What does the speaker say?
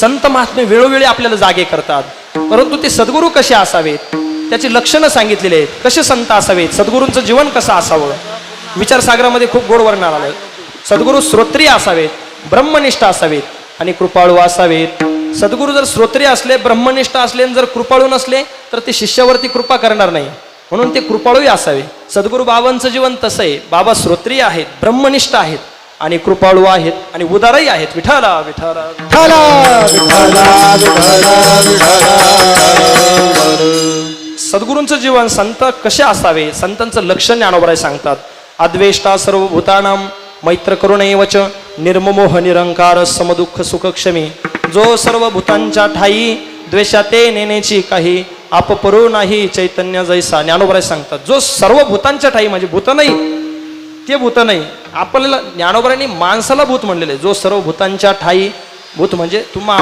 संत महात्मे वेळोवेळी आपल्याला जागे करतात, परंतु ते सद्गुरू कसे असावेत त्याची लक्षणं सांगितलेली आहेत. कसे संत असावेत, सद्गुरूंचं जीवन कसं असावं, विचारसागरामध्ये खूप गोड वर्णन आलंय. सद्गुरू श्रोत्रिय असावेत, ब्रह्मनिष्ठ असावेत आणि कृपाळू असावेत. सद्गुरू जर श्रोत्रिय असले, ब्रह्मनिष्ठ असले आणि जर कृपाळू नसले तर ते शिष्यावरती कृपा करणार नाही, म्हणून ते कृपाळूही असावे. सद्गुरू बाबांचं जीवन तसं आहे. बाबा श्रोत्रिय आहेत, ब्रह्मनिष्ठ आहेत आणि कृपाळू आहेत आणि उदारही आहेत. विठाला विठाला सद्गुरूंचं जीवन संत कसे असावे, संतांचं लक्षण ज्ञानोबराय सांगतात. अद्वेष्टा सर्वभूतानां मैत्र करुणैवच निर्ममोह निरंकार समदुःख सुखक्षमी. जो सर्व भूतांच्या ठाई द्वेषाते नेण्याची काही आपपरो नाही चैतन्य जैसा. ज्ञानोबराय सांगतात जो सर्व भूतांच्या ठाई, म्हणजे भूत नाही ते भूत नाही, आपल्याला ज्ञानोबरायांनी माणसाला भूत म्हणलेले. जो सर्व भूतांच्या ठाई, भूत म्हणजे तुम्हा